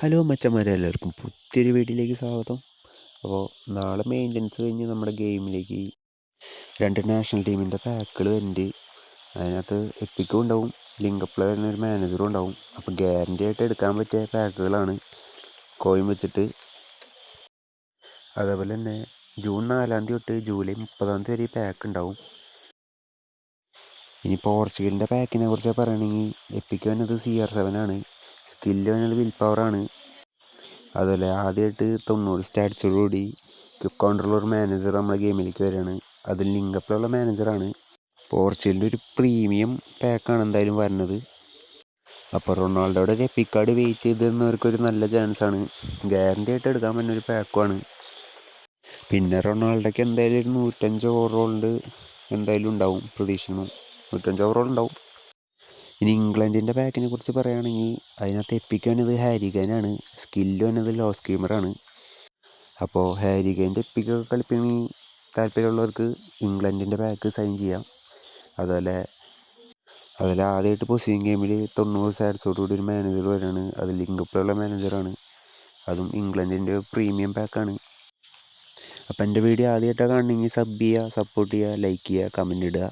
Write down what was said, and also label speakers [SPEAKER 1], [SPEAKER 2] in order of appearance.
[SPEAKER 1] Hello മച്ചന്മാരെ, എല്ലാവർക്കും പുതിയൊരു വീഡിയോയിലേക്ക് സ്വാഗതം. അപ്പോൾ നാളെ മെയിൻ്റനൻസ് കഴിഞ്ഞ് നമ്മുടെ ഗെയിമിലേക്ക് 2 നാഷണൽ ടീമിൻ്റെ പാക്കുകൾ വരുന്നുണ്ട്. അതിനകത്ത് എപ്പിക്കും ഉണ്ടാവും, ലിങ്കപ്പിൽ വരുന്ന ഒരു മാനേജറും ഉണ്ടാവും. അപ്പോൾ ഗ്യാരണ്ടി ആയിട്ട് എടുക്കാൻ പറ്റിയ പാക്കുകളാണ് കോയിൻ വെച്ചിട്ട്. അതേപോലെ തന്നെ ജൂൺ 4 തൊട്ട് ജൂലൈ 30 വരെ ഈ പാക്ക് ഉണ്ടാവും. ഇനി പോർച്ചുഗലിൻ്റെ പാക്കിനെ കുറിച്ച് പറയുകയാണെങ്കിൽ എപ്പിക്ക് വരുന്നത് CR7 ആണ്, സ്കില്ല് വരുന്നത് വിൽ പവറാണ്. അതുപോലെ ആദ്യമായിട്ട് 90 സ്റ്റാറ്റ്സോടുകൂടി ക്വിക്ക് കൗണ്ടറുള്ള മാനേജർ നമ്മുടെ ഗെയിമിലേക്ക് വരികയാണ്. അതിൽ ലിങ്കപ്പിലുള്ള മാനേജറാണ്. പോർച്ചുഗലിൻ്റെ ഒരു പ്രീമിയം പാക്കാണ് എന്തായാലും വരുന്നത്. അപ്പോൾ റൊണാൾഡോയുടെ ഒരു എപ്പിക് കാർഡ് വെയിറ്റ് ചെയ്ത് തന്നവർക്കൊരു നല്ല ചാൻസാണ്, ഗ്യാരണ്ടി ആയിട്ട് എടുക്കാൻ പറ്റുന്ന ഒരു പാക്കുമാണ്. പിന്നെ റൊണാൾഡോയ്ക്ക് എന്തായാലും ഒരു 105 ഓവറോളിൻ്റെ എന്തായാലും ഉണ്ടാവും, പ്രതീക്ഷിക്കുന്നു. 105 ഓവറോൾ ഉണ്ടാവും. ഇനി ഇംഗ്ലണ്ടിൻ്റെ പാക്കിനെ കുറിച്ച് പറയുകയാണെങ്കിൽ അതിനകത്ത് എപ്പിക്ക് വന്നത് ഹാരി കെയ്നാണ്, സ്കില്ല് വന്നത് ലോസ് ഗെയിമറാണ്. അപ്പോൾ ഹാരി കെയ്ൻ്റെ എപ്പിക്കൊക്കെ കളിപ്പിക്കണമെങ്കിൽ താല്പര്യമുള്ളവർക്ക് ഇംഗ്ലണ്ടിൻ്റെ പാക്ക് സൈൻ ചെയ്യാം. അതുപോലെ ആദ്യമായിട്ട് പൊസിഷൻ ഗെയിമിൽ 90 സ്റ്റാറ്റ്സോടുകൂടി ഒരു മാനേജർ വരികയാണ്. അത് ലിങ്കപ്പിലുള്ള മാനേജറാണ്, അതും ഇംഗ്ലണ്ടിൻ്റെ പ്രീമിയം പാക്കാണ്. അപ്പോൾ എൻ്റെ വീഡിയോ ആദ്യമായിട്ടാണ് കാണണമെങ്കിൽ സബ് ചെയ്യുക, സപ്പോർട്ട് ചെയ്യുക, ലൈക്ക് ചെയ്യുക, കമൻറ്റ് ഇടുക.